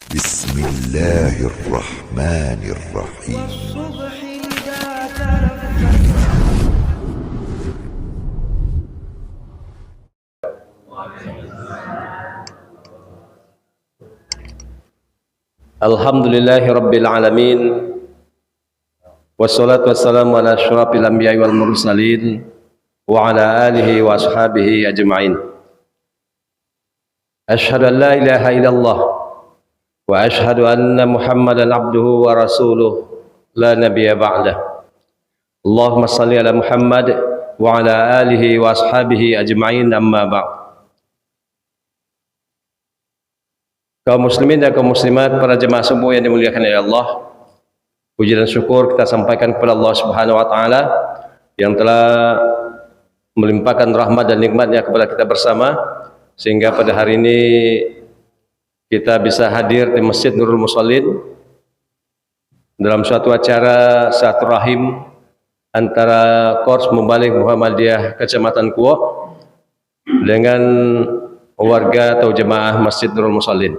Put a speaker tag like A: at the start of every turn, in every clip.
A: بسم الله الرحمن الرحيم.
B: والصبح إذا تنفس.
C: Alhamdulillahi Rabbil Alamin. Wassalatu wassalamu ala asyrafil anbiya'i wal mursalin wa ala alihi wa ashabihi ajma'in. Asyhadu an la ilaha illallah wa asyhadu anna Muhammadan abduhu wa rasuluh la nabiyya ba'dah. Allahumma salli ala Muhammad wa ala alihi wa ashabihi ajma'in, amma ba'd. Kaum muslimin dan kaum muslimat, para jemaah subuh yang dimuliakan oleh Allah, puji dan syukur kita sampaikan kepada Allah Subhanahu wa taala yang telah melimpahkan rahmat dan nikmatnya kepada kita bersama, sehingga pada hari ini kita bisa hadir di Masjid Nurul Musallin dalam suatu acara silaturahim antara Korps Mubalik Muhammadiyah Kecamatan Kuok dengan warga atau jemaah Masjid Nurul Musallin.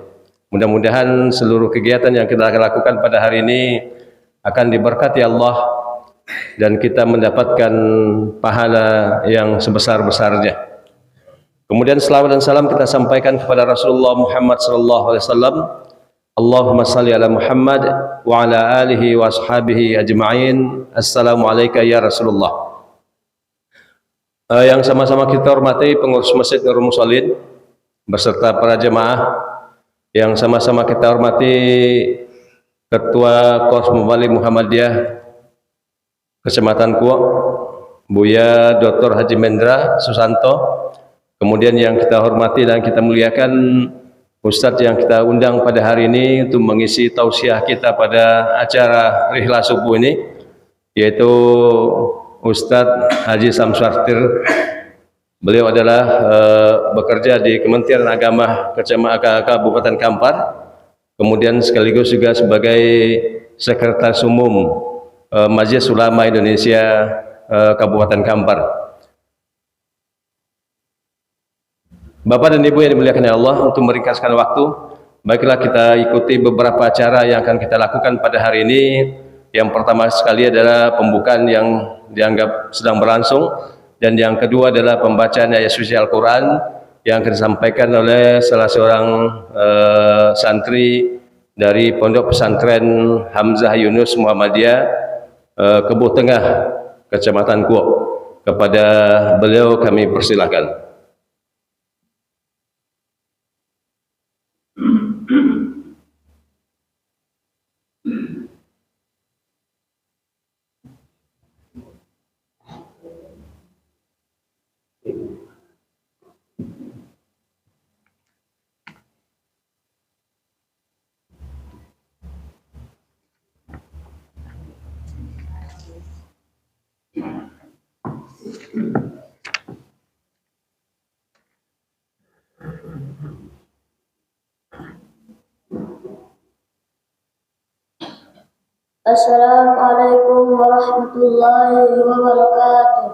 C: Mudah-mudahan seluruh kegiatan yang kita akan lakukan pada hari ini akan diberkati Allah dan kita mendapatkan pahala yang sebesar-besarnya. Kemudian selawat dan salam kita sampaikan kepada Rasulullah Muhammad sallallahu alaihi wasallam. Allahumma salli ala Muhammad wa ala alihi wa ashabihi ajma'in. Assalamualaikum ya Rasulullah. Yang sama-sama kita hormati pengurus Masjid Nurul Musallin beserta para jemaah, yang sama-sama kita hormati Ketua Korps Mubalik Muhammadiyah Kecamatan Kuok, Buya Dr. Haji Mendra Susanto. Kemudian yang kita hormati dan kita muliakan Ustadz yang kita undang pada hari ini untuk mengisi tausiah kita pada acara Rihlah Subuh ini, yaitu Ustadz Haji Samswartir. Beliau adalah bekerja di Kementerian Agama Kabupaten Kampar, kemudian sekaligus juga sebagai Sekretaris Umum Majelis Ulama Indonesia Kabupaten Kampar. Bapak dan Ibu yang dimuliakan oleh Allah, untuk meringkaskan waktu, baiklah kita ikuti beberapa acara yang akan kita lakukan pada hari ini. Yang pertama sekali adalah pembukaan yang dianggap sedang berlangsung, dan yang kedua adalah pembacaan ayat suci Al-Quran yang akan disampaikan oleh salah seorang santri dari Pondok Pesantren Hamzah Yunus Muhammadiyah Kebuh Tengah, Kecamatan Kuok. Kepada beliau kami persilakan.
D: Assalamualaikum warahmatullahi wabarakatuh.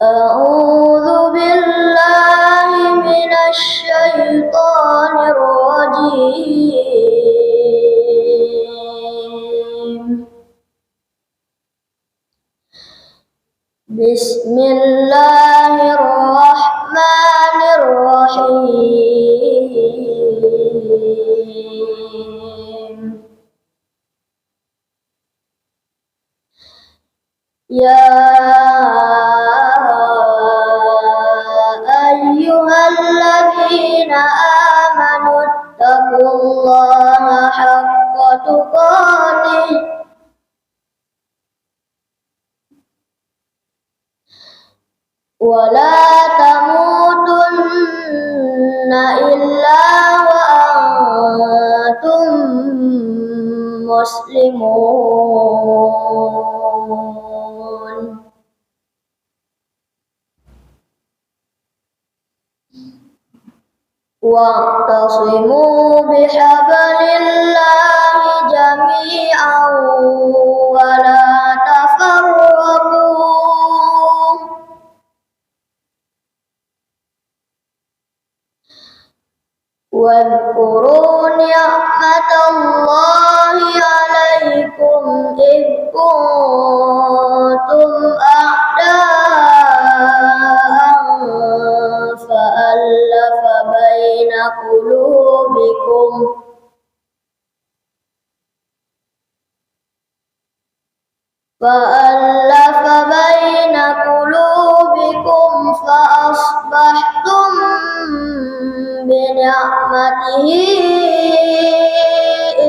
D: A'udzu billahi minasy syaithanir rajim. Bismillahirrahmanirrahim. Ya ayyuhalladzina amanu taqullaha haqqa tuqatih wa la tamutunna illa wa antum muslimun. Wa'tasimu bihablillahi jami'an wa la tafarraqu واذكروا نعمة الله عليكم إذ كنتم أعداء فألف بين قلوبكم فأصبحتم بنعمته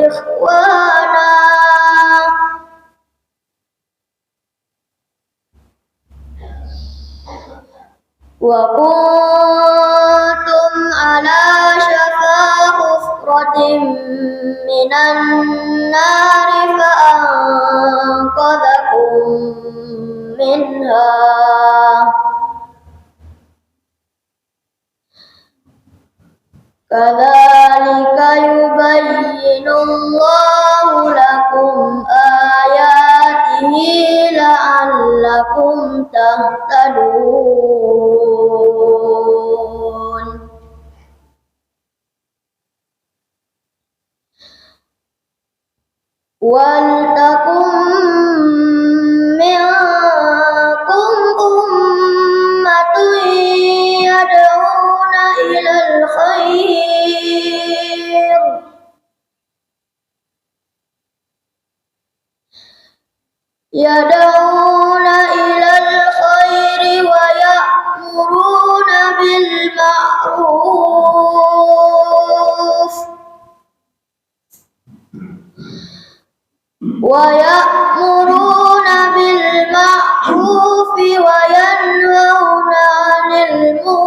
D: إخوانا وكنتم على شفا حفرة من النار فأنقذكم منها كذلك يبين الله لكم آياته لعلكم تهتدون ولتكن منكم أمة يدعون إلى الخير ويأمرون بالمعروف وينهون عن المنكر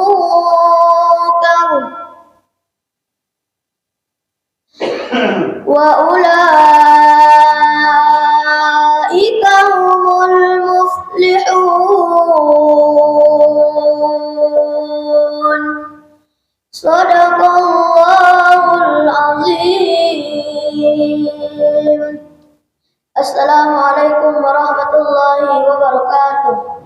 D: وأولئك هم المفلحون صدق الله العظيم. Assalamualaikum warahmatullahi wabarakatuh.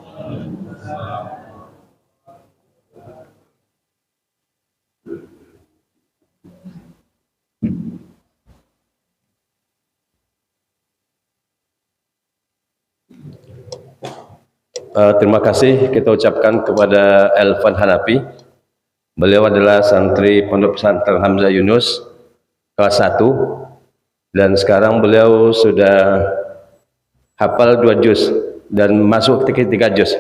C: Terima kasih kita ucapkan kepada Elvan Hanafi. Beliau adalah santri Pondok Pesantren Hamzah Yunus kelas 1 dan sekarang beliau sudah hafal 2 juz dan masuk ke 3 juz.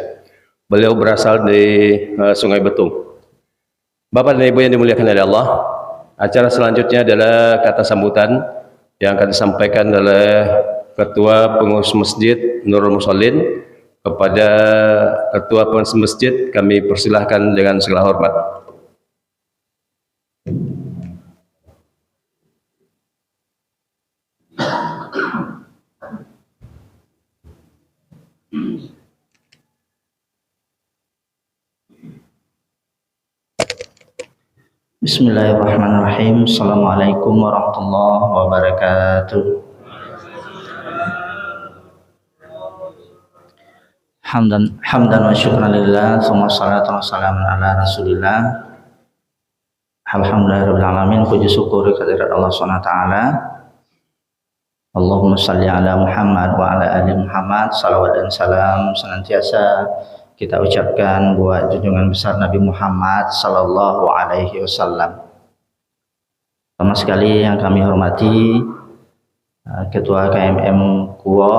C: Beliau berasal dari Sungai Betung. Bapak dan Ibu yang dimuliakan oleh Allah, acara selanjutnya adalah kata sambutan yang akan disampaikan oleh Ketua Pengurus Masjid Nurul Musallin. Kepada Ketua Pengurus Masjid kami persilahkan dengan segala hormat.
E: Bismillahirrahmanirrahim. Assalamualaikum warahmatullahi wabarakatuh. Hamdan wa syukran lillah, summa salatu wa salamun ala rasulillah. Alhamdulillahirabbil alamin, puji syukur kehadirat Allah Subhanahu wa taala. Allahumma shalli ala Muhammad wa ala ali Muhammad. Salawat dan salam senantiasa kita ucapkan buat junjungan besar Nabi Muhammad sallallahu alaihi wasallam. Pertama sekali yang kami hormati Ketua KMM Kuwo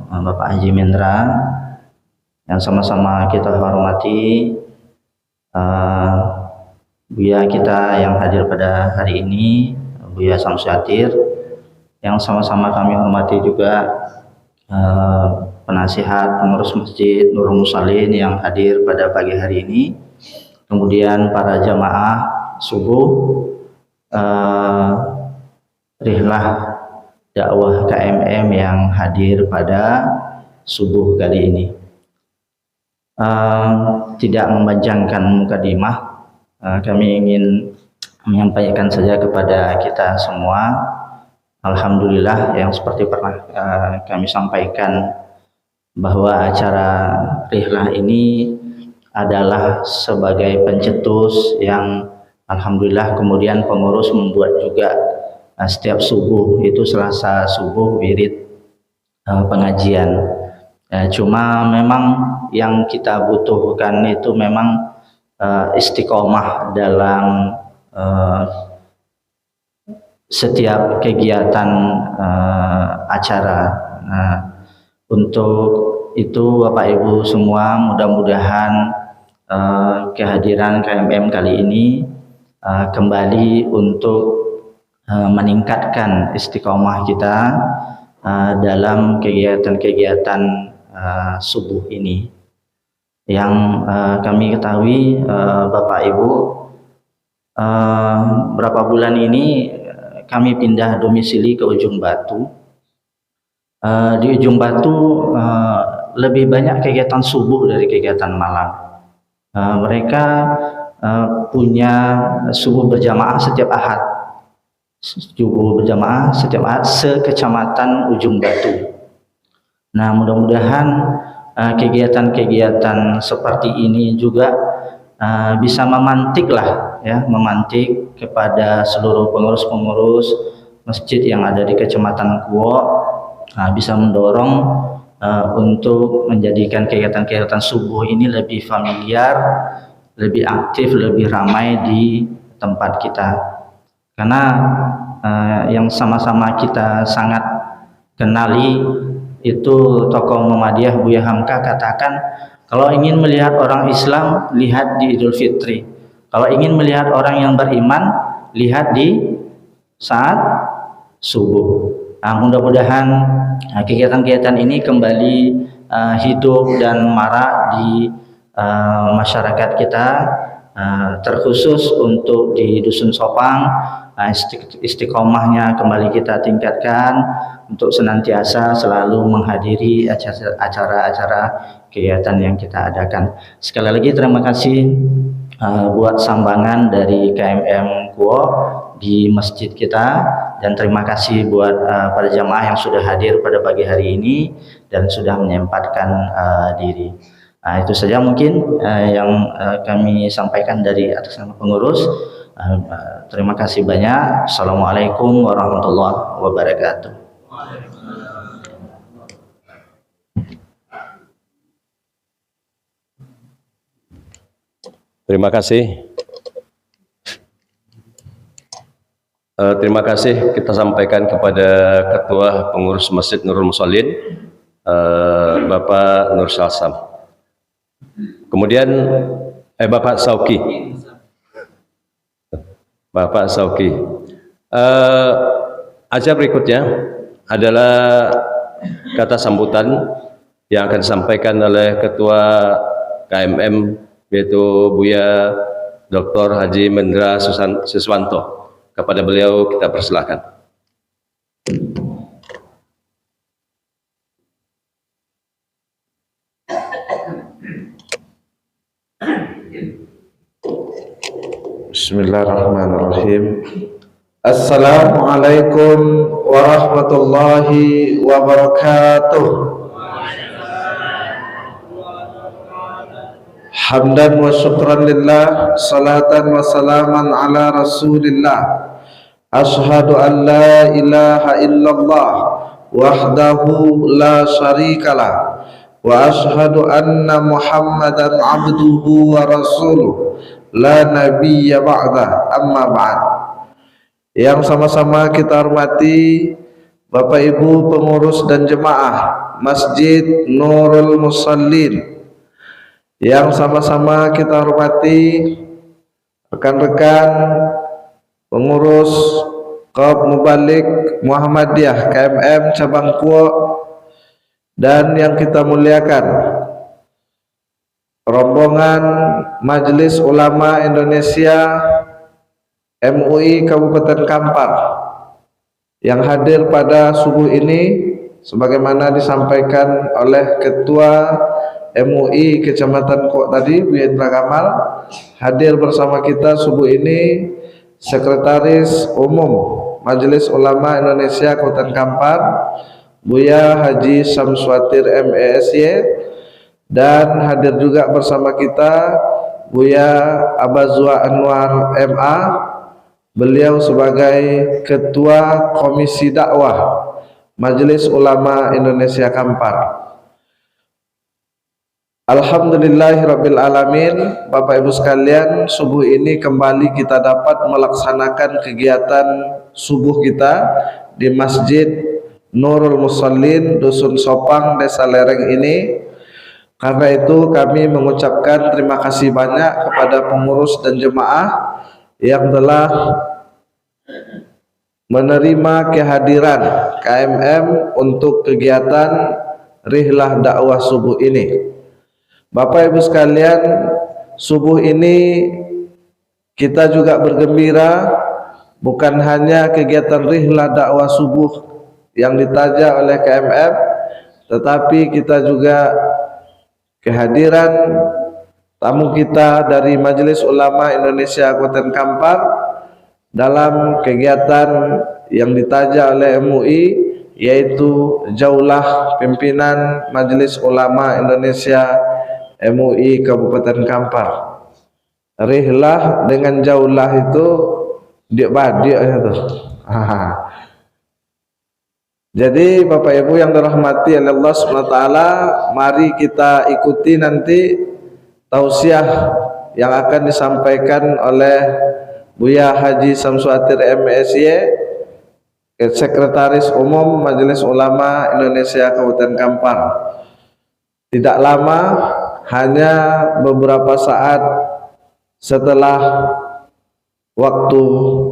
E: Bapak Haji Mendra, yang sama-sama kita hormati Buya kita yang hadir pada hari ini, Buya Samsyatir, yang sama-sama kami hormati juga penasihat pengurus Masjid Nurul Musallin yang hadir pada pagi hari ini, kemudian para jamaah subuh rihlah dakwah KMM yang hadir pada subuh kali ini. Tidak memanjangkan mukadimah, kami ingin menyampaikan saja kepada kita semua, alhamdulillah yang seperti pernah kami sampaikan bahwa acara rihlah ini adalah sebagai pencetus yang Alhamdulillah. Kemudian pengurus membuat juga setiap subuh itu Selasa subuh wirid pengajian. Cuma memang yang kita butuhkan itu memang istiqomah dalam setiap kegiatan acara. Untuk itu Bapak Ibu semua, mudah-mudahan kehadiran KMM kali ini kembali untuk meningkatkan istiqomah kita dalam kegiatan-kegiatan subuh ini. Yang kami ketahui Bapak Ibu, berapa bulan ini kami pindah domisili ke Ujung Batu. Di Ujung Batu lebih banyak kegiatan subuh dari kegiatan malam. Mereka punya subuh berjamaah setiap Ahad. Subuh berjamaah setiap Ahad se-Kecamatan Ujung Batu. Nah, mudah-mudahan kegiatan-kegiatan seperti ini juga bisa memantik kepada seluruh pengurus-pengurus masjid yang ada di Kecamatan Kuo, bisa mendorong untuk menjadikan kegiatan-kegiatan subuh ini lebih familiar, lebih aktif, lebih ramai di tempat kita. Karena yang sama-sama kita sangat kenali itu tokoh Muhammadiyah Buya Hamka katakan, kalau ingin melihat orang Islam, lihat di Idul Fitri. Kalau ingin melihat orang yang beriman, lihat di saat subuh. Mudah-mudahan kegiatan-kegiatan ini kembali hidup dan marak di masyarakat kita, terkhusus untuk di Dusun Sopang. Istiqomahnya kembali kita tingkatkan untuk senantiasa selalu menghadiri acara-acara kegiatan yang kita adakan. Sekali lagi terima kasih buat sambangan dari KMM Kuo di masjid kita, dan terima kasih buat para jamaah yang sudah hadir pada pagi hari ini dan sudah menyempatkan diri. Itu saja mungkin yang kami sampaikan dari atas nama pengurus. Terima kasih banyak. Assalamualaikum warahmatullahi wabarakatuh.
C: Terima kasih. Terima kasih kita sampaikan kepada Ketua Pengurus Masjid Nurul Musallin, Bapak Nur Salsam. Kemudian Bapak Sauki. Bapak Sauki. Acara berikutnya adalah kata sambutan yang akan disampaikan oleh Ketua KMM, yaitu Buya Dr. Haji Mendra Siswanto. Kepada beliau kita persilakan.
F: Bismillahirrahmanirrahim. Assalamualaikum warahmatullahi wabarakatuh. Hamdan wa syukran lillah, salatan wa salaman ala rasulillah. Ashhadu an la ilaha illallah wahdahu la syarikalah, wa ashhadu anna muhammadan abduhu wa rasuluh, la nabiyya ba'dah, amma ba'd. Yang sama-sama kita hormati Bapak Ibu pengurus dan jemaah Masjid Nurul Musallin, yang sama-sama kita hormati rekan-rekan pengurus Qab Mubalik Muhammadiyah KMM Cabang Kuo, dan yang kita muliakan rombongan Majelis Ulama Indonesia MUI Kabupaten Kampar yang hadir pada subuh ini, sebagaimana disampaikan oleh Ketua MUI Kecamatan Kuo tadi, Buya Indra Kamal. Hadir bersama kita subuh ini Sekretaris Umum Majelis Ulama Indonesia Kabupaten Kampar, Buya Haji Samswatir MESY, dan hadir juga bersama kita Buya Abazwa Anwar MA, beliau sebagai Ketua Komisi Dakwah Majelis Ulama Indonesia Kampar. Alhamdulillahirabbil alamin. Bapak Ibu sekalian, subuh ini kembali kita dapat melaksanakan kegiatan subuh kita di Masjid Nurul Musallin, Dusun Sopang, Desa Lereng ini. Karena itu kami mengucapkan terima kasih banyak kepada pengurus dan jemaah yang telah menerima kehadiran KMM untuk kegiatan Rihlah Dakwah Subuh ini. Bapak Ibu sekalian, subuh ini kita juga bergembira, bukan hanya kegiatan Rihlah Dakwah Subuh yang ditaja oleh KMM, tetapi kita juga kehadiran tamu kita dari Majelis Ulama Indonesia Kabupaten Kampar dalam kegiatan yang ditaja oleh MUI, yaitu Jaulah Pimpinan Majelis Ulama Indonesia MUI Kabupaten Kampar. Rihlah dengan jaulah itu dia itu. Jadi Bapak Ibu yang dirahmati oleh Allah SWT, mari kita ikuti nanti tausiah yang akan disampaikan oleh Buya Haji Samsuatir MSY, Sekretaris Umum Majelis Ulama Indonesia Kabupaten Kampar. Tidak lama, hanya beberapa saat setelah waktu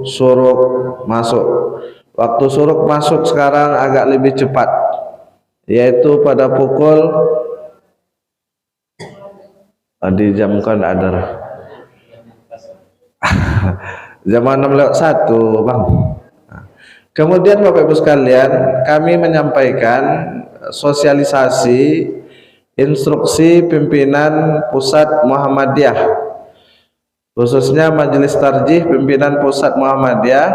F: syuruk masuk. Waktu syuruk masuk sekarang agak lebih cepat, yaitu pada pukul dijamkan ada jam 6:01, Bang. Kemudian Bapak Ibu sekalian, kami menyampaikan sosialisasi instruksi pimpinan Pusat Muhammadiyah, khususnya Majelis Tarjih Pimpinan Pusat Muhammadiyah,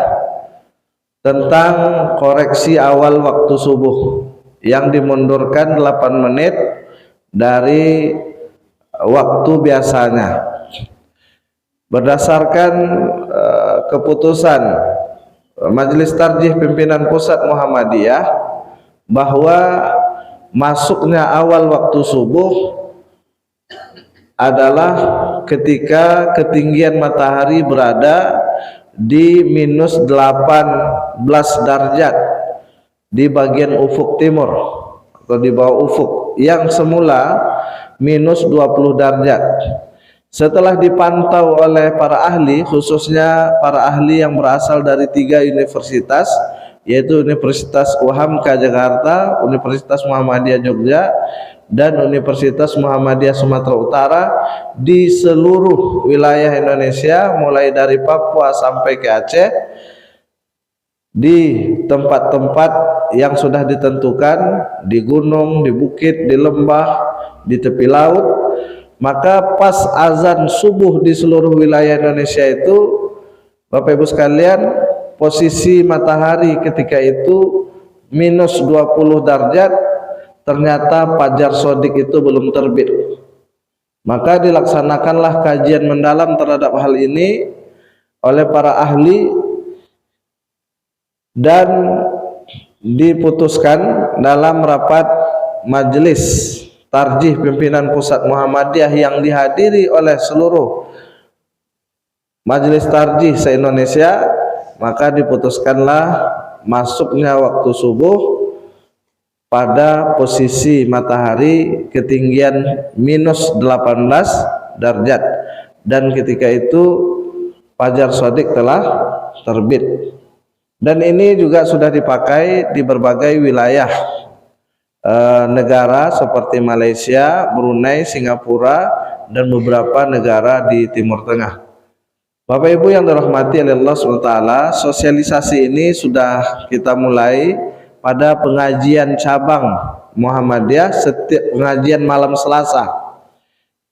F: tentang koreksi awal waktu subuh yang dimundurkan 8 menit dari waktu biasanya. Berdasarkan keputusan Majelis Tarjih Pimpinan Pusat Muhammadiyah bahwa masuknya awal waktu subuh adalah ketika ketinggian matahari berada di minus 18 derajat di bagian ufuk timur atau di bawah ufuk, yang semula minus 20 derajat. Setelah dipantau oleh para ahli, khususnya para ahli yang berasal dari 3 universitas, yaitu Universitas UHAMKA Jakarta, Universitas Muhammadiyah Jogja, dan Universitas Muhammadiyah Sumatera Utara, di seluruh wilayah Indonesia mulai dari Papua sampai ke Aceh, di tempat-tempat yang sudah ditentukan, di gunung, di bukit, di lembah, di tepi laut. Maka pas azan subuh di seluruh wilayah Indonesia itu, Bapak Ibu sekalian, posisi matahari ketika itu minus 20 derajat, ternyata fajar sodik itu belum terbit. Maka dilaksanakanlah kajian mendalam terhadap hal ini oleh para ahli dan diputuskan dalam rapat Majelis Tarjih Pimpinan Pusat Muhammadiyah yang dihadiri oleh seluruh Majelis Tarjih se-Indonesia. Maka diputuskanlah masuknya waktu subuh pada posisi matahari ketinggian minus 18 derajat, dan ketika itu fajar shadiq telah terbit. Dan ini juga sudah dipakai di berbagai wilayah negara seperti Malaysia, Brunei, Singapura, dan beberapa negara di Timur Tengah. Bapak Ibu yang dirahmati oleh Allah SWT, sosialisasi ini sudah kita mulai pada pengajian cabang Muhammadiyah setiap pengajian malam Selasa.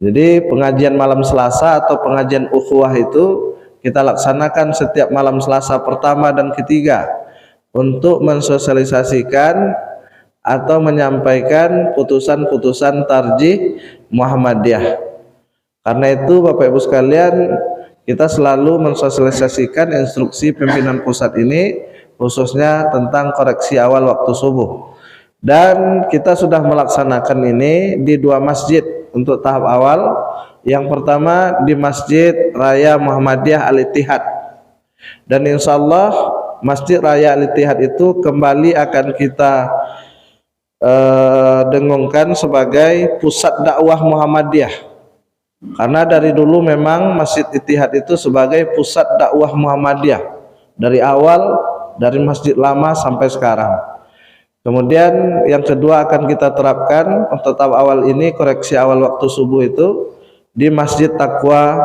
F: Jadi pengajian malam Selasa atau pengajian ukhuwah itu kita laksanakan setiap malam Selasa pertama dan ketiga untuk mensosialisasikan atau menyampaikan putusan-putusan tarjih Muhammadiyah. Karena itu Bapak Ibu sekalian, kita selalu mensosialisasikan instruksi pimpinan pusat ini khususnya tentang koreksi awal waktu subuh. Dan kita sudah melaksanakan ini di 2 masjid untuk tahap awal. Yang pertama di Masjid Raya Muhammadiyah Al-Ittihad. Dan insya Allah Masjid Raya Al-Ittihad itu kembali akan kita dengungkan sebagai pusat dakwah Muhammadiyah. Karena dari dulu memang Masjid Ittihad itu sebagai pusat dakwah Muhammadiyah dari awal, dari masjid lama sampai sekarang. Kemudian yang kedua akan kita terapkan untuk tahap awal ini koreksi awal waktu subuh itu di Masjid Taqwa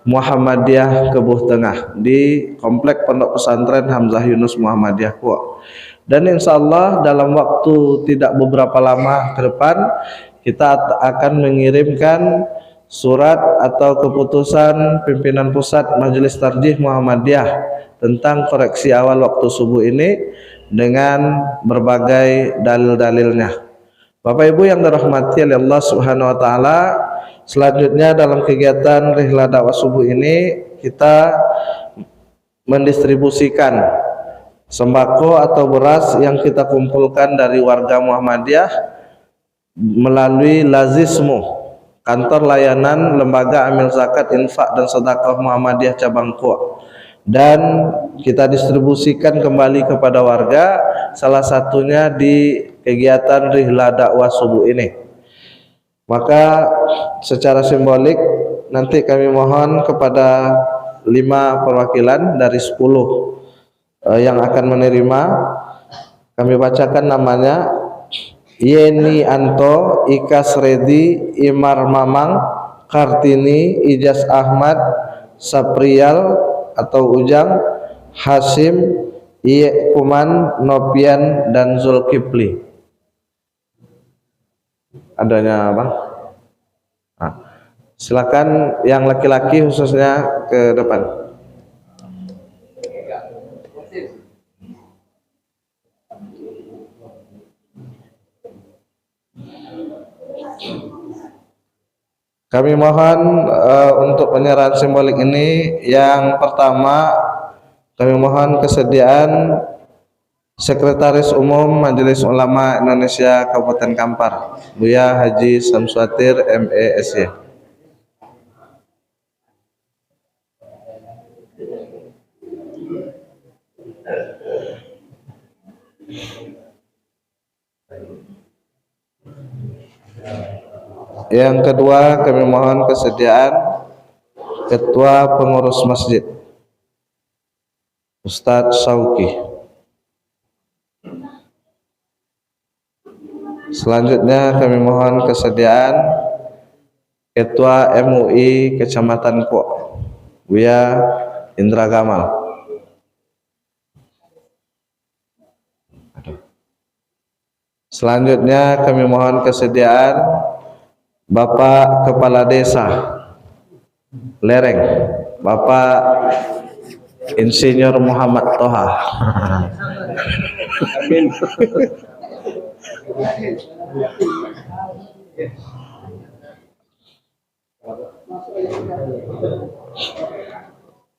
F: Muhammadiyah Kebuh Tengah di Komplek Pondok Pesantren Hamzah Yunus Muhammadiyah Kuok. Dan insya Allah dalam waktu tidak beberapa lama ke depan kita akan mengirimkan surat atau keputusan pimpinan pusat Majelis Tarjih Muhammadiyah tentang koreksi awal waktu subuh ini dengan berbagai dalil-dalilnya. Bapak Ibu yang dirahmati oleh Allah Subhanahu wa taala, selanjutnya dalam kegiatan Rihla Dakwah Subuh ini kita mendistribusikan sembako atau beras yang kita kumpulkan dari warga Muhammadiyah melalui Lazismu, kantor layanan Lembaga Amil Zakat Infak dan Sedekah Muhammadiyah Cabang Kuok. Dan kita distribusikan kembali kepada warga, salah satunya di kegiatan Rihla Dakwah Subuh ini. Maka secara simbolik nanti kami mohon kepada 5 perwakilan dari 10 yang akan menerima, kami bacakan namanya: Yeni Anto, Ikas Redi, Imar Mamang, Kartini, Ijaz Ahmad, Saprial atau Ujang, Hasim, Iye Kuman, Nopian, dan Zulkifli. Adanya Bang? Nah, silakan yang laki-laki khususnya ke depan. Kami mohon untuk penyerahan simbolik ini, yang pertama kami mohon kesediaan Sekretaris Umum Majelis Ulama Indonesia Kabupaten Kampar, Buya Haji Samswatir MESY. Yang kedua kami mohon kesediaan Ketua Pengurus Masjid Ustadz Sauki. Selanjutnya kami mohon kesediaan Ketua MUI Kecamatan Kuok, Buya Indra Gamal. Selanjutnya kami mohon kesediaan Bapak Kepala Desa Lereng, Bapak Insinyur Muhammad Toha. Amin.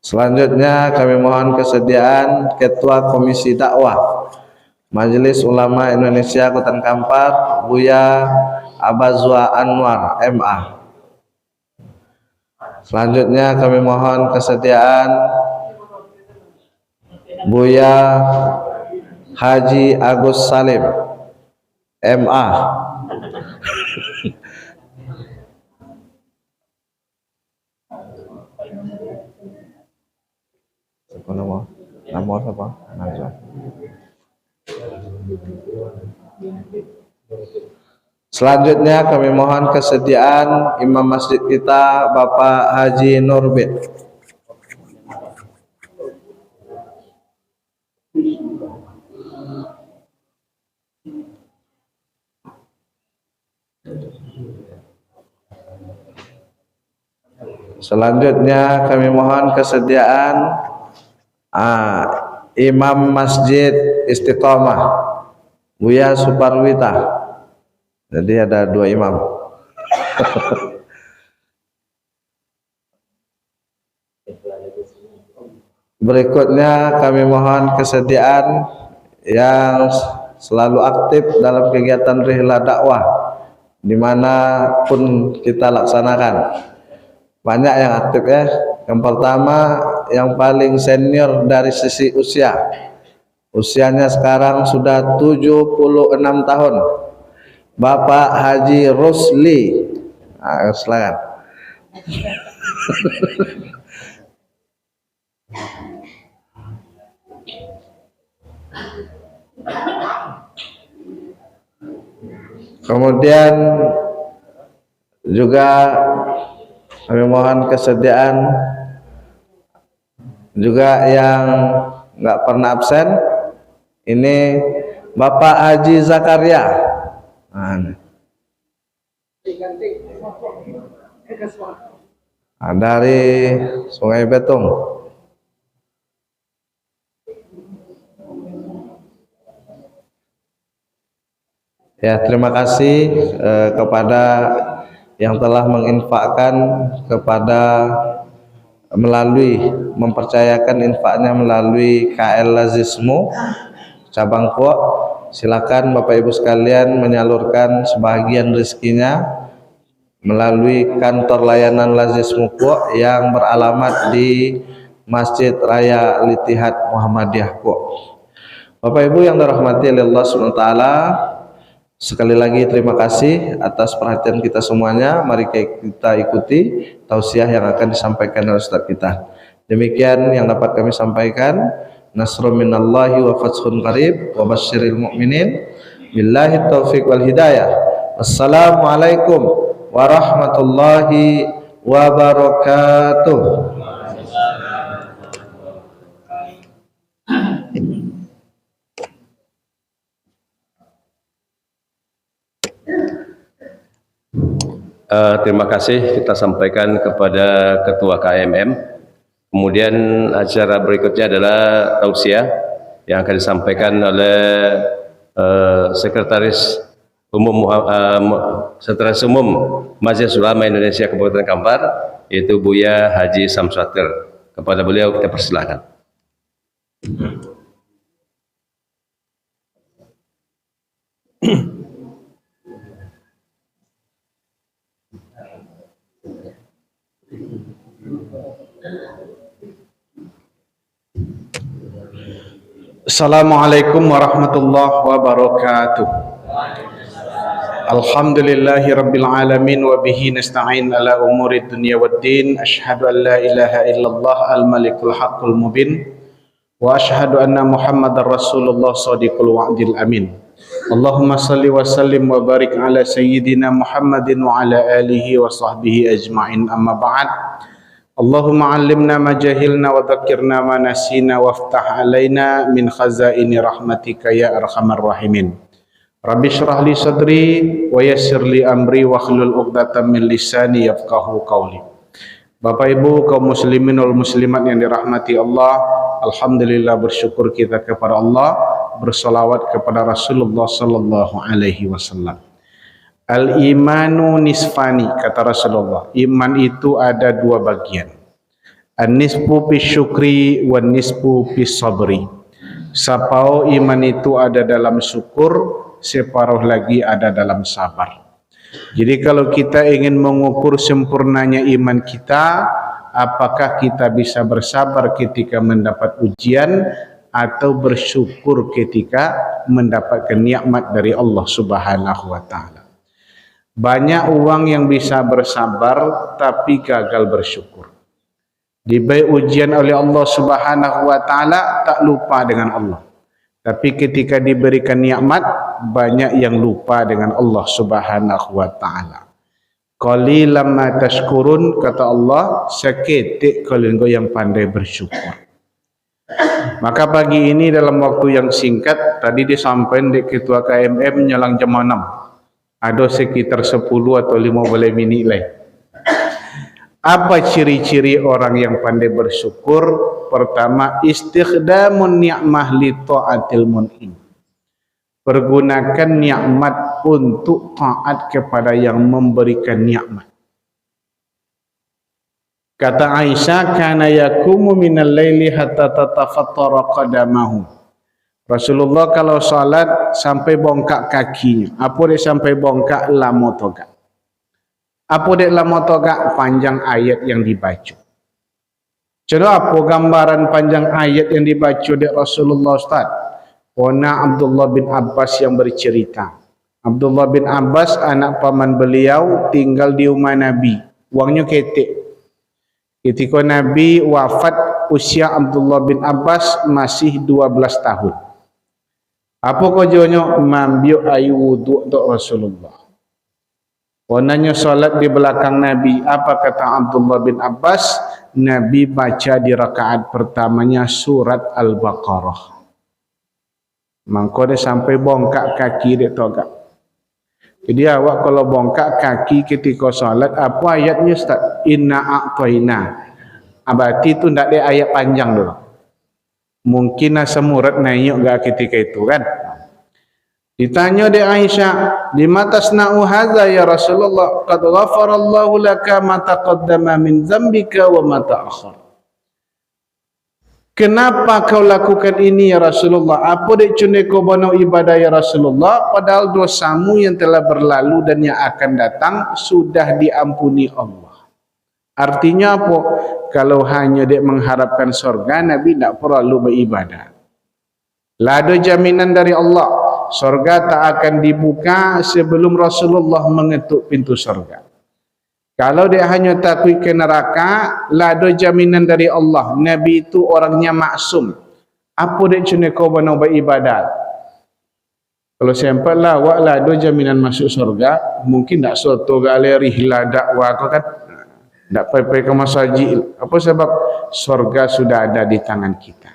F: Selanjutnya kami mohon kesediaan Ketua Komisi Dakwah Majelis Ulama Indonesia Kota Kampar, Buya Abazwa Anwar MA. Selanjutnya kami mohon kesediaan Buya Haji Agus Salim MA. Nama siapa? Najwa. Selanjutnya kami mohon kesediaan Imam Masjid kita Bapak Haji Nurbit. Selanjutnya kami mohon kesediaan Imam Masjid Istiqomah Buya Suparwita. Jadi ada 2 imam. Berikutnya kami mohon kesediaan yang selalu aktif dalam kegiatan rihlah dakwah dimanapun kita laksanakan. Banyak yang aktif ya. Yang pertama, yang paling senior dari sisi usia, usianya sekarang sudah 76 tahun, Bapak Haji Rusli. Silakan. Kemudian juga kami mohon kesediaan juga yang nggak pernah absen, ini Bapak Haji Zakaria. Dari Sungai Betung. Ya, terima kasih kepada yang telah menginfakkan kepada mempercayakan infaknya melalui KL Lazismu cabang Kuok. Silakan Bapak Ibu sekalian menyalurkan sebagian rezekinya melalui kantor layanan Lazismu Kuok yang beralamat di Masjid Raya Al-Ittihad Muhammadiyah Kuok. Bapak Ibu yang dirahmati oleh Allah SWT, sekali lagi terima kasih atas perhatian kita semuanya. Mari kita ikuti tausiah yang akan disampaikan oleh Ustaz kita. Demikian yang dapat kami sampaikan. Nasrun minallahi wa fathun qarib wa basyiril mu'minin. Billahi taufiq wal hidayah. Wassalamualaikum warahmatullahi wabarakatuh.
C: Terima kasih kita sampaikan kepada Ketua KMM. Kemudian acara berikutnya adalah tausiah yang akan disampaikan oleh Sekretaris Umum Majelis Ulama Indonesia Kabupaten Kampar, yaitu Buya Haji Samswatir. Kepada beliau kita persilakan.
G: Assalamualaikum warahmatullahi wabarakatuh. Alhamdulillahi rabbil alamin wa bihi nasta'in ala umuri dunya waddin. Asyhadu an la ilaha illallah al-malikul haqqul mubin wa asyhadu anna Muhammadar Rasulullah shadiqul wa'dil amin. Allahumma salli wa sallim wa barik ala sayyidina Muhammadin wa ala alihi wa sahbihi ajma'in, amma ba'd. Allahumma allimna ma jahilna wa dzakirna ma nasina waftah alaina min khazaini rahmatika ya arhamar rahimin. Rabbi shrah li sadri wa yassir li amri wa hlul 'uqdatam min lisani yafqahu qawli. Bapak Ibu kaum muslimin wal muslimat yang dirahmati Allah, alhamdulillah bersyukur kita kepada Allah, bersolawat kepada Rasulullah sallallahu alaihi wasallam. Al-imanu nisfani, kata Rasulullah. Iman itu ada dua bagian. An-nisfu fi syukri wan nisfu fi sabri. Separuh iman itu ada dalam syukur, separuh lagi ada dalam sabar. Jadi kalau kita ingin mengukur sempurnanya iman kita, apakah kita bisa bersabar ketika mendapat ujian atau bersyukur ketika mendapatkan nikmat dari Allah Subhanahu wa taala. Banyak uang yang bisa bersabar tapi gagal bersyukur. Diberi ujian oleh Allah Subhanahu wa taala tak lupa dengan Allah. Tapi ketika diberikan nikmat banyak yang lupa dengan Allah Subhanahu wa taala. Qalilan ma tashkurun, kata Allah, seketik kalian yang pandai bersyukur. Maka pagi ini dalam waktu yang singkat tadi disampaikan di Ketua KMM nyelang jam 6. Ada sekitar 10 atau 15 minit lah. Apa ciri-ciri orang yang pandai bersyukur? Pertama, istikhdamun ni'mah li ta'atil mun'im. Pergunakan nikmat untuk taat kepada yang memberikan nikmat. Kata Aisyah, kana yakumu minal laili hatta tatafattara qadamahu. Rasulullah kalau salat sampai bongkak kakinya. Apa dia sampai bongkak? Lama togak. Apa dia lama togak? Panjang ayat yang dibaca. Jadi apa gambaran panjang ayat yang dibaca oleh Rasulullah Ustaz? Wana Abdullah bin Abbas yang bercerita. Abdullah bin Abbas anak paman beliau tinggal di rumah Nabi. Wangnya ketek. Ketika Nabi wafat, usia Abdullah bin Abbas masih 12 tahun. Apa kerjanya? Mambiuk ayu wuduk untuk Rasulullah. Wananya solat di belakang Nabi. Apa kata Abdullah bin Abbas? Nabi baca di rakaat pertamanya surat Al-Baqarah. Mangko dia sampai bongkak kaki dia togak. Jadi awak kalau bongkak kaki ketika solat, apa ayatnya Ustaz? Inna a'tayna. Berarti itu tidak ada ayat panjang dulu. Mungkin semurat naik gak ketika itu kan? Ditanya di Aisyah, lima tasna'u hadza ya Rasulullah? Qad ghafarallahu laka ma taqaddama min dzambika wa ma ta'akhkhar. Kenapa kau lakukan ini ya Rasulullah? Apa dek cune kau bano ibadah ya Rasulullah? Padahal dosamu yang telah berlalu dan yang akan datang sudah diampuni Allah. Artinya apa? Kalau hanya dek mengharapkan surga, Nabi tidak perlu beribadah. Lah ada jaminan dari Allah, surga tak akan dibuka sebelum Rasulullah mengetuk pintu surga. Kalau dia hanya takut ke neraka, lah ada jaminan dari Allah. Nabi itu orangnya maksum. Apa dia cuma kau benar beribadat? Kalau sempat lah, awak lah ada jaminan masuk surga. Mungkin tak suatu kali rihlah dakwah kau kan. Tak pergi ke masjid. Apa sebab? Surga sudah ada di tangan kita.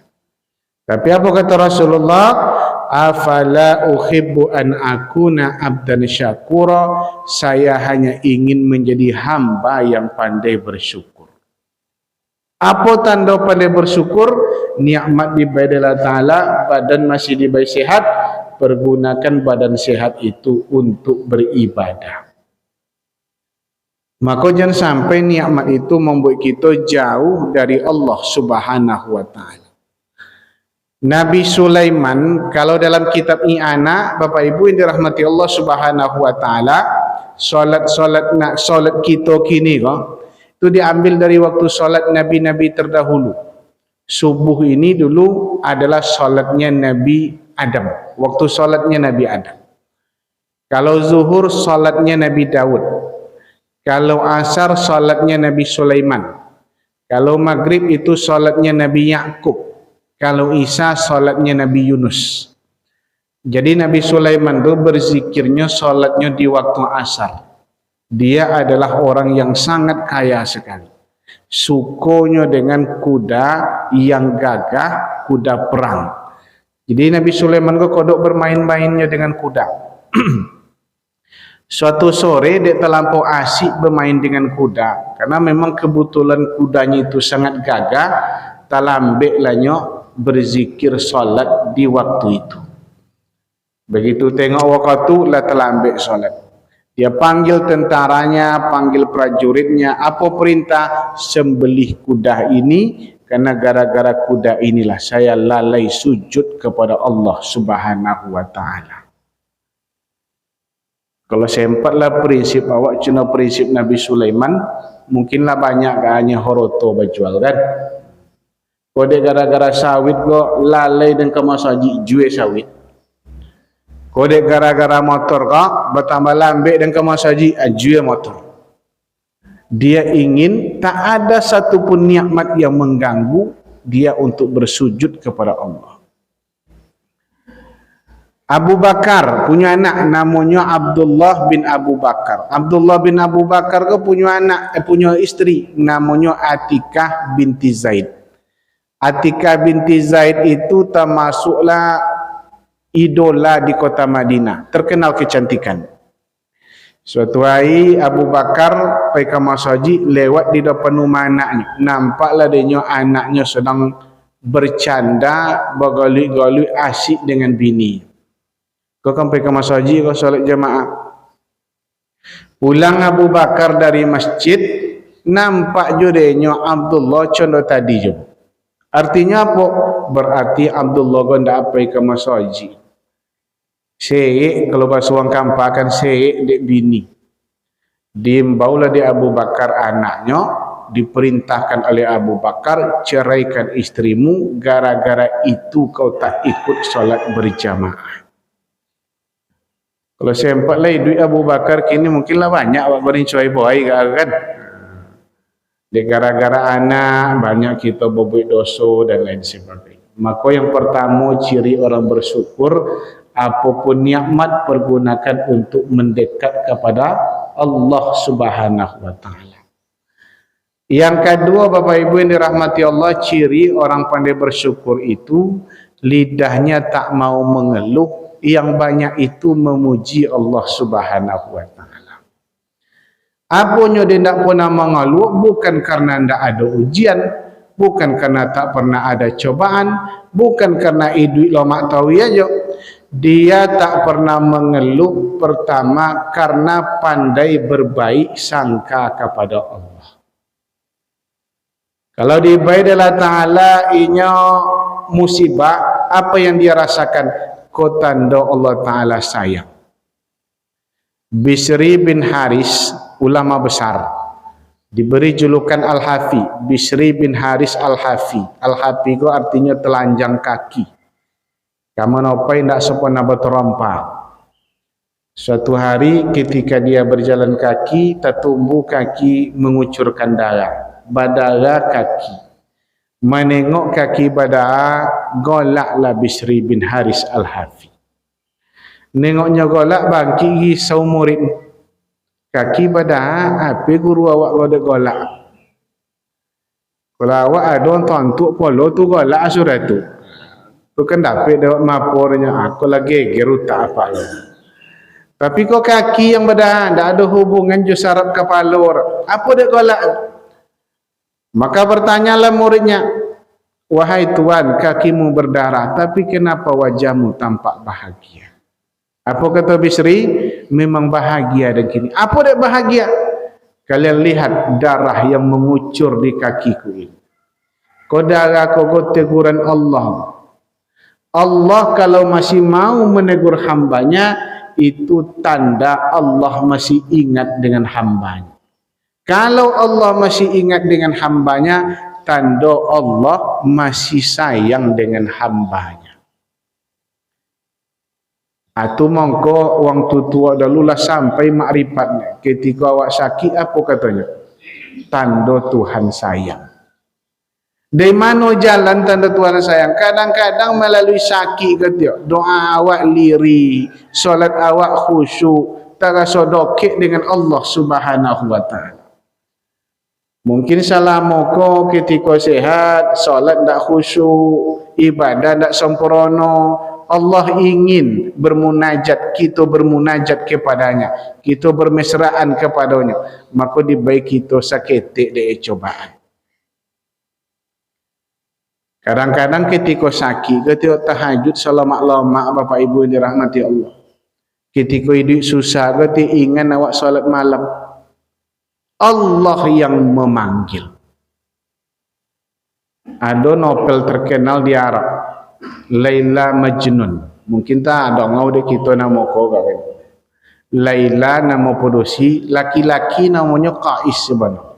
G: Tapi apa kata Rasulullah? Afala uhibbu an akuna abdan syakura. Saya hanya ingin menjadi hamba yang pandai bersyukur. Apa tanda pandai bersyukur? Nikmat diberi Allah Ta'ala, badan masih diberi sehat, pergunakan badan sehat itu untuk beribadah. Maka jangan sampai nikmat itu membuat kita jauh dari Allah Subhanahu wa Ta'ala. Nabi Sulaiman, kalau dalam kitab I'ana, Bapak Ibu yang dirahmati Allah Subhanahu wa Ta'ala, solat kita kini itu diambil dari waktu solat nabi-nabi terdahulu. Subuh ini dulu adalah solatnya Nabi Adam, waktu solatnya Nabi Adam. Kalau zuhur solatnya Nabi Daud. Kalau asar solatnya Nabi Sulaiman. Kalau maghrib itu solatnya Nabi Yakub. Kalau Isa solatnya Nabi Yunus. Jadi Nabi Sulaiman itu berzikirnya solatnya di waktu asar. Dia adalah orang yang sangat kaya sekali. Sukunya dengan kuda yang gagah, kuda perang. Jadi Nabi Sulaiman itu kodok bermain-mainnya dengan kuda. Suatu sore dia terlampau asyik bermain dengan kuda. Karena memang kebetulan kudanya itu sangat gagah. Talambek lahnya berzikir solat di waktu itu. Begitu tengok waktu lah terlambat solat. Dia panggil tentaranya, panggil prajuritnya. Apa perintah? Sembelih kuda ini, karena gara-gara kuda inilah saya lalai sujud kepada Allah Subhanahu wa Ta'ala. Kalau sempatlah prinsip awak cina prinsip Nabi Sulaiman, mungkinlah banyak hanya horoto berjual kan. Kode gara-gara sawit kok lalai dan kemasaji jual sawit. Kode gara-gara motor kok bertambah lambat dan kemasaji jual motor. Dia ingin tak ada satupun nikmat yang mengganggu dia untuk bersujud kepada Allah. Abu Bakar punya anak namanya Abdullah bin Abu Bakar. Abdullah bin Abu Bakar ke punya anak, punya istri namanya Atikah binti Zaid. Atikah binti Zaid itu termasuklah idola di kota Madinah, terkenal kecantikan. Suatu hari Abu Bakar pergi ke masjid, lewat di depan rumah anaknya. Nampaklah dia anaknya sedang bercanda, bergalu-galu asyik dengan bini. Kau kan pergi ke masjid, kau solat jamaah. Pulang Abu Bakar dari masjid, nampak judenya Abdullah contoh tadi je. Artinya apa? Berarti Abdullah gonda apa ke masaji. Syekh kalau bahasa orang kampung kan syekh dek bini. Dimbaulah di Abu Bakar anaknya, diperintahkan oleh Abu Bakar ceraikan istrimu gara-gara itu kau tak ikut solat berjamaah. Kalau sempat lah duit Abu Bakar kini mungkinlah banyak awak berincuai boy kan. Dia gara-gara anak banyak kita berbuat dosa dan lain sebagainya. Maka yang pertama ciri orang bersyukur, apapun nikmat pergunakan untuk mendekat kepada Allah Subhanahu wa taala. Yang kedua Bapak Ibu yang dirahmati Allah, ciri orang pandai bersyukur itu lidahnya tak mau mengeluh, yang banyak itu memuji Allah Subhanahu wa taala. Apanya dia tak pernah mengeluh bukan karena tidak ada ujian, bukan karena tak pernah ada cobaan, bukan karena duit lomak tahu aja. Dia tak pernah mengeluh pertama karena pandai berbaik sangka kepada Allah. Kalau dibaik Allah Ta'ala inya musibah, apa yang dia rasakan? Kau tanda Allah Ta'ala sayang. Bisri bin Haris, ulama besar, diberi julukan Al-Hafi. Bisri bin Haris Al-Hafi. Al-Hafi itu artinya telanjang kaki. Kamu nopai tidak sempurna berterompa. Suatu hari ketika dia berjalan kaki, tertumbuh kaki mengucurkan darah. Badara kaki. Menengok kaki badara, golaklah Bisri bin Haris Al-Hafi. Nengoknya golak bangki risau murid. Kaki badara, apa guru awak ada golak? Kalau awak ada orang tontuk polo tu golak surat tu. Tu kan dapat dapat mapornya. Aku lagi geruta apa lo. Tapi kau kaki yang badara, tidak ada hubungan jo sarap kepala orang. Apa dia golak? Maka bertanyalah muridnya, wahai Tuan, kakimu berdarah, tapi kenapa wajahmu tampak bahagia? Apa kata Bisri? Memang bahagia dan kini. Apa dia bahagia? Kalian lihat darah yang mengucur di kakiku ini. Kau darah kau teguran Allah. Allah kalau masih mau menegur hambanya, itu tanda Allah masih ingat dengan hambanya. Kalau Allah masih ingat dengan hambanya, tanda Allah masih sayang dengan hambanya. Atau mongko wang tutua dahululah sampai makrifatnya. Ketika awak sakit, apa katanya? Tanda Tuhan sayang. Dari mana jalan tanda Tuhan sayang? Kadang-kadang melalui sakit kata, doa awak liri, solat awak khusyuk, tak rasa dokek dengan Allah Subhanahu wa taala. Mungkin salah moko ketika sehat, solat tak khusyuk, ibadah tak sempurna. Allah ingin bermunajat, kita bermunajat kepadanya, kita bermesraan kepadanya, maka dibaik kita saketik dari cobaan. Kadang-kadang ketika sakit, ketika tahajud salamak-lamak Bapak Ibu yang dirahmati Allah. Ketika hidup susah, ketika ingin awak salat malam, Allah yang memanggil. Ada novel terkenal di Arab, Laila Majnun. Mungkin tak ada ngau de kita nama ko kawan. Laila nama produksi, laki-laki namanya Qais sebenarnya.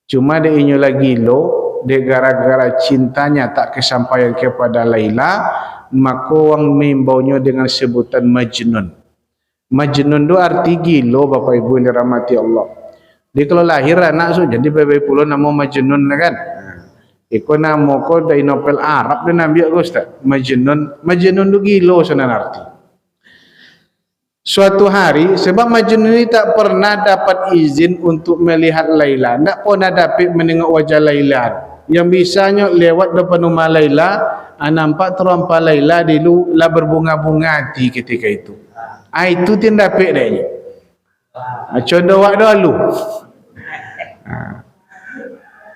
G: Cuma dia inyo lagi lo, dia gara-gara cintanya tak kesampaian kepada Laila, maka orang membaunya dengan sebutan Majnun. Majnun itu arti gilo Bapak Ibu yang dirahmati Allah. Dia kalau lahir anak so jadi bebe pulau nama Majnun kan. Iko nama ko dari novel Arab dan Nabi Ustaz. Majnun tu gilo sebenarnya arti. Suatu hari sebab Majnun ini tak pernah dapat izin untuk melihat Laila, tak pernah dapat menengok wajah Laila. Yang bisanya lewat depan rumah Laila, nampak terompa Laila dulu lah berbunga-bunga hati ketika itu. Itu tidak dapat dia. Contoh awak dulu.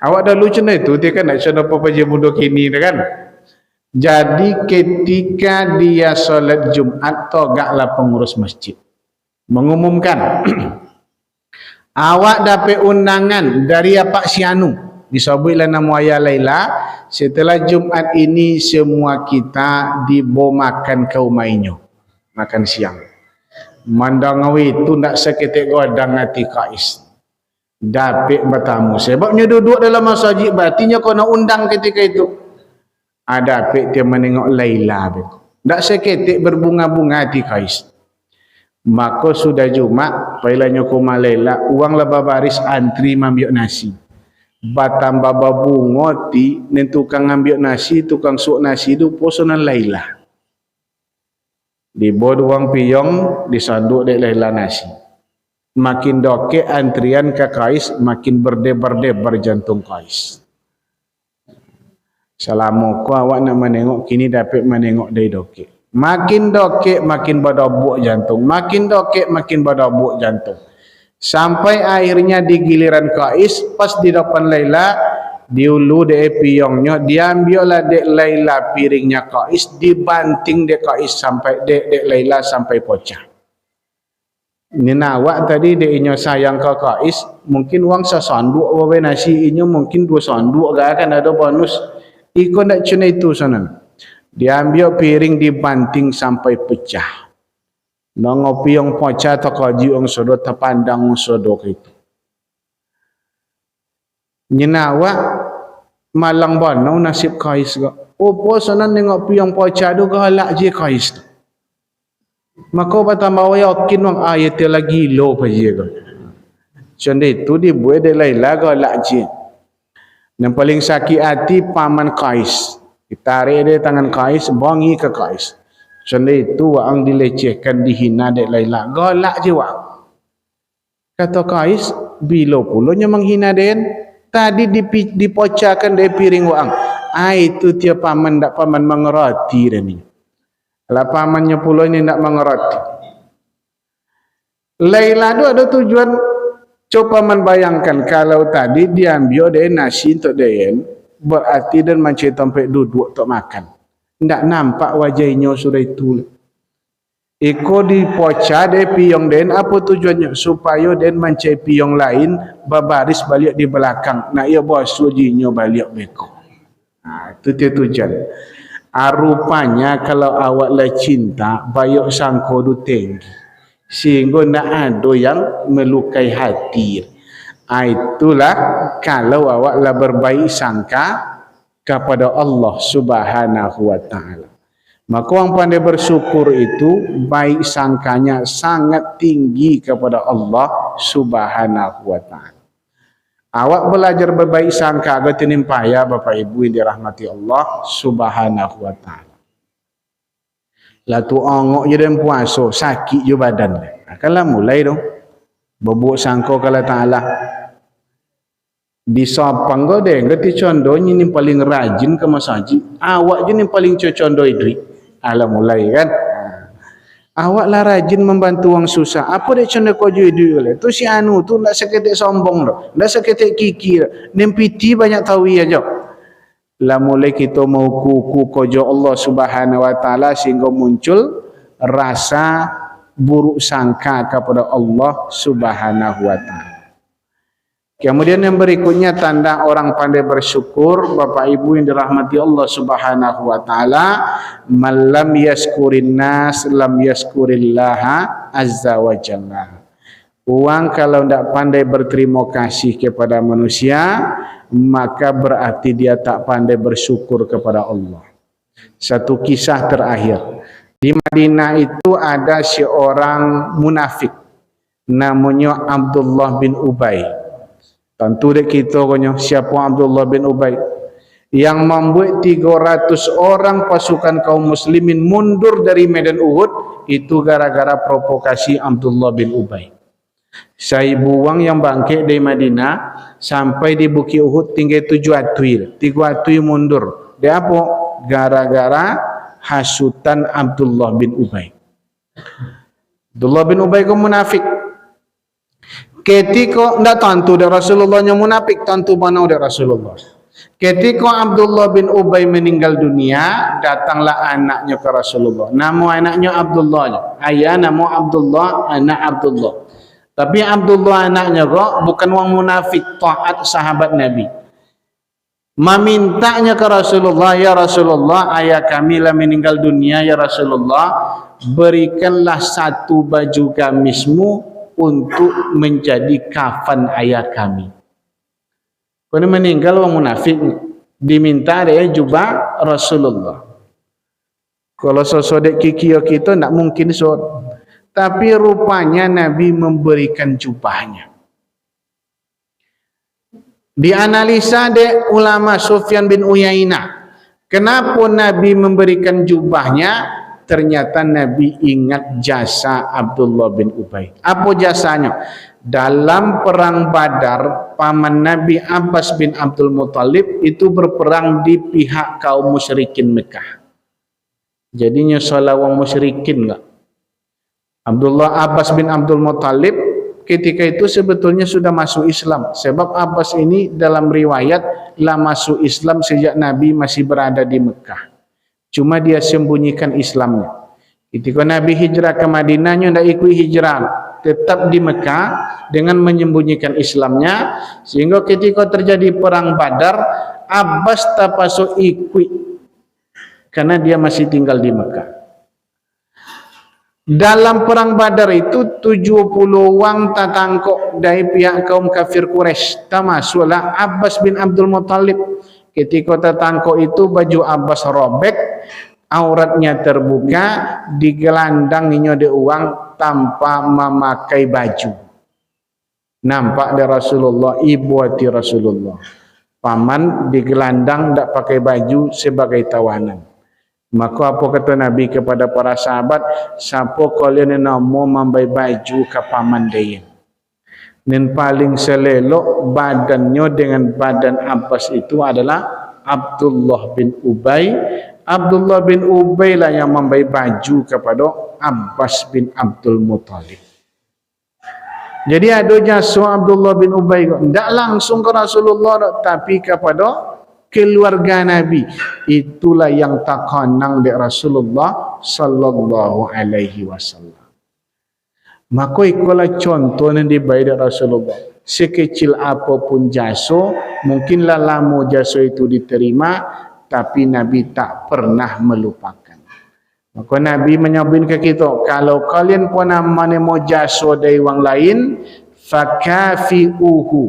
G: Awak dulu contoh itu dia kan nak contoh apa je muda kini kan. Jadi ketika dia solat Jumat, togaklah pengurus masjid mengumumkan Awak dapat undangan dari Pak Sianu, disebutlah nama ayah Laila. Setelah Jumat ini semua kita dibawa makan ke rumah inyo, makan siang. Mandangawi itu nak seketik godang hati Kais. Dapat bertamu. Sebabnya duduk dalam masjid, berartinya kau nak undang ketika itu. Dapat dia menengok Laila. Tak seketik berbunga-bunga hati Kais. Maka sudah Jumat, pailannya kuma Laila, uang laba baris antri mambiok nasi. Batang baba bunga ti, nen tukang ambil nasi, tukang suuk nasi tu posonan Laila. Di bod uang piyong, disanduk dek Laila nasi. Makin doke antrian ke Kais, makin berdebar-debar jantung Kais. Selama ku awak nak menengok, kini dapat menengok dari doke. Makin dokek makin berdobok jantung, makin dokek makin berdobok jantung, sampai akhirnya di giliran Kais, pas di depan Laila, diulu dek piyongnya, diambillah dek Laila piringnya Kais, dibanting dek Kais sampai dek Laila sampai pecah. Ini nawak tadi dek inyo sayang ke Kais, mungkin uang sesanduk bawa nasi inyo, mungkin 2 sanduk gak akan ada bonus. Iko ndak cuna itu sana. Diambil piring dibanting sampai pecah. Ngopi yang pecah tak kaji yang sodok terpandang sodok itu. Nyenawa malang banau nasib Kais ke. Opo sana nengok piang pecah tu galak je Kais tu. Maka bertambah yakin wang ayat lagi lo paje ke. Contoh itu dibuat de Laila galak je. Yang paling sakit hati paman Kais. Ditarik dia tangan Kais, bangi ke Kais. Contoh itu wang dilecehkan, dihina dek Laila. Galak je wang. Kata Kais, bila pulanya menghina dia, tadi dipocakan dari piring wang. Itu tiap paman tak paman mengerti dia ni. Kalau pamannya pula ni tak mengerti. Laila tu ada tujuan. Coba membayangkan kalau tadi diambil dari nasi untuk dia, berarti dan macam tempat duduk untuk makan. Tak nampak wajahnya sudah itu. Iko dipoca dari piong den, apa tujuannya? Supaya den macam piong lain berbaris balik di belakang. Nak ia bawa sujinya balik beko. Itu dia tujuan. Rupanya kalau awak lah cinta, bayok sangko du tinggi. Sehingga tak ada yang melukai hati. Itulah kalau awak lah berbaik sangka kepada Allah Subhanahu wa ta'ala. Maka orang pandai bersyukur itu baik sangkanya sangat tinggi kepada Allah Subhanahu wa ta'ala. Awak belajar berbaik sangka agar tinimpaya Bapak Ibu yang dirahmati Allah Subhanahu wa ta'ala. Lah tu ongok je dan puasa, sakit je badan. Akanlah mulai dong. Berbuat sangka kalau Ta'ala. Disapang kau deh, ngerti condohnya ni paling rajin ke masjid. Awak je ni paling condoh idri. Alah mulai kan. Awak lah rajin membantu orang susah. Apa dia condoh kau je idri oleh? Tu si Anu tu nak seketik sombong dah. Nak seketik kiki dah. Nempiti banyak tahu aja. Lah mulai kita mau kuku kojo Allah Subhanahu wa ta'ala sehingga muncul rasa buruk sangka kepada Allah Subhanahu wa ta'ala. Kemudian yang berikutnya tanda orang pandai bersyukur, Bapak Ibu yang dirahmati Allah Subhanahu wa ta'ala, man lam yaskurin nas lam yaskurillaha azza wa jalla. Orang kalau tidak pandai berterima kasih kepada manusia, maka berarti dia tak pandai bersyukur kepada Allah. Satu kisah terakhir. Di Madinah itu ada seorang munafik. Namanya Abdullah bin Ubay. Tentu dek kita punya siapa Abdullah bin Ubay. Yang membuat 300 orang pasukan kaum muslimin mundur dari medan Uhud. Itu gara-gara provokasi Abdullah bin Ubay. Saibu wang yang bangkit dari Madinah sampai di Bukit Uhud tinggal 7 atwil. 3 atwil mundur. Dia apa? Gara-gara hasutan Abdullah bin Ubay. Abdullah bin Ubay itu munafik. Ketika tidak tentu dari Rasulullah yang munafik, tentu mana dari Rasulullah. Ketika Abdullah bin Ubay meninggal dunia, datanglah anaknya ke Rasulullah. Nama anaknya Abdullah. Ayah nama Abdullah, anak Abdullah. Tapi Abdullah anaknya kok bukan orang munafik, taat sahabat Nabi. Memintanya ke Rasulullah, ya Rasulullah, ayah kami lah meninggal dunia, ya Rasulullah, berikanlah satu baju gamismu untuk menjadi kafan ayah kami. Kalau meninggal orang munafik, diminta dia jubah Rasulullah. Kalau sosodek kikio kita tak mungkin sod. Tapi rupanya Nabi memberikan jubahnya. Dianalisa de ulama Sufyan bin Uyainah. Kenapa Nabi memberikan jubahnya? Ternyata Nabi ingat jasa Abdullah bin Ubay. Apa jasanya? Dalam perang Badar, paman Nabi Abbas bin Abdul Muttalib itu berperang di pihak kaum musyrikin Mekah. Jadinya salah orang musyrikin enggak? Abdullah Abbas bin Abdul Muttalib ketika itu sebetulnya sudah masuk Islam. Sebab Abbas ini dalam riwayat lah masuk Islam sejak Nabi masih berada di Mekah. Cuma dia sembunyikan Islamnya. Ketika Nabi hijrah ke Madinahnya tidak ikut hijrah, tetap di Mekah dengan menyembunyikan Islamnya, sehingga ketika terjadi perang Badar, Abbas tak pasuk ikut karena dia masih tinggal di Mekah. Dalam perang Badar itu 70 orang tertangkap dari pihak kaum kafir Quraisy, termasuklah Abbas bin Abdul Muttalib. Ketika tertangkap itu baju Abbas robek, auratnya terbuka, digelandanginya de uang tanpa memakai baju. Nampak dari Rasulullah, ibu hati Rasulullah. Paman digelandang tak pakai baju sebagai tawanan. Maka apa kata Nabi kepada para sahabat, siapa kalian yang mau membaik baju ke paman dia? Dan paling selelok badannya dengan badan Abbas itu adalah Abdullah bin Ubay. Abdullah bin Ubay lah yang membaik baju kepada Abbas bin Abdul Muttalib. Jadi ada jasa Abdullah bin Ubay tidak langsung ke Rasulullah, tapi kepada keluarga Nabi. Itulah yang terkenang di Rasulullah sallallahu alaihi wasallam. Maka ikulah contoh yang dibaik dari Rasulullah. Sekecil apapun jasa, mungkinlah lama jasa itu diterima, tapi Nabi tak pernah melupakan. Maka Nabi menyabun ke kita, kalau kalian pernah menemu jasa dari orang lain, fakafi'uhu,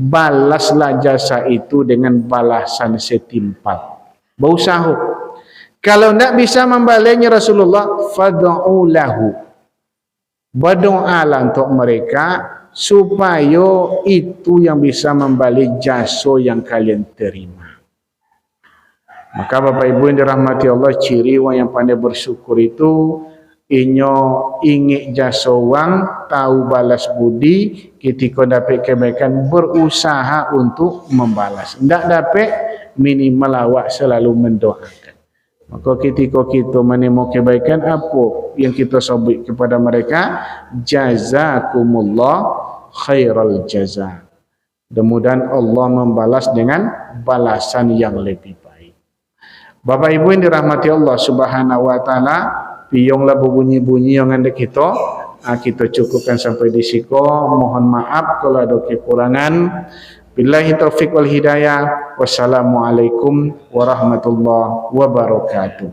G: balaslah jasa itu dengan balasan setimpal. Berusaha. Kalau tidak bisa membalasnya Rasulullah, fad'u lahu, berdoalah untuk mereka supaya itu yang bisa membalas jasa yang kalian terima. Maka Bapak Ibu yang dirahmati Allah, ciri orang yang pandai bersyukur itu inyo ingin jasa orang, tahu balas budi, ketika dapat kebaikan berusaha untuk membalas. Tidak dapat, minimal awak selalu mendoakan. Maka ketika kita menemukan kebaikan, apa yang kita sebut kepada mereka? Jazakumullah khairal jaza. Mudah-mudahan Allah membalas dengan balasan yang lebih baik. Bapak Ibu yang dirahmati Allah Subhanahu wa taala, piyonglah berbunyi-bunyi yang ada kita. Kita cukupkan sampai di siko. Mohon maaf kalau ada kekurangan. Billahi taufiq wal hidayah. Wassalamualaikum warahmatullahi wabarakatuh.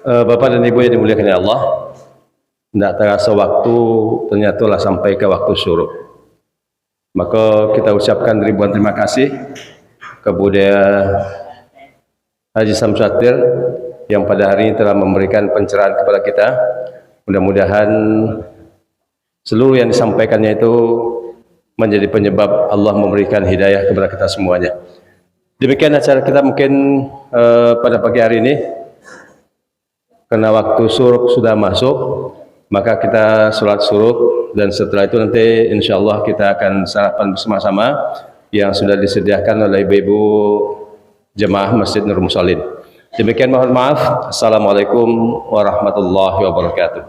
C: Bapak dan Ibu yang dimuliakan oleh Allah, tidak terasa waktu ternyata lah sampai ke waktu syuruk. Maka kita ucapkan ribuan terima kasih kepada Haji Samsatir yang pada hari ini telah memberikan pencerahan kepada kita. Mudah-mudahan seluruh yang disampaikannya itu menjadi penyebab Allah memberikan hidayah kepada kita semuanya. Demikian acara kita mungkin pada pagi hari ini. Karena waktu syuruk sudah masuk, maka kita sholat syuruk, dan setelah itu nanti insya Allah kita akan sarapan bersama-sama yang sudah disediakan oleh ibu-ibu jemaah Masjid Nur Musallin. Demikian, mohon maaf. Assalamualaikum warahmatullahi wabarakatuh.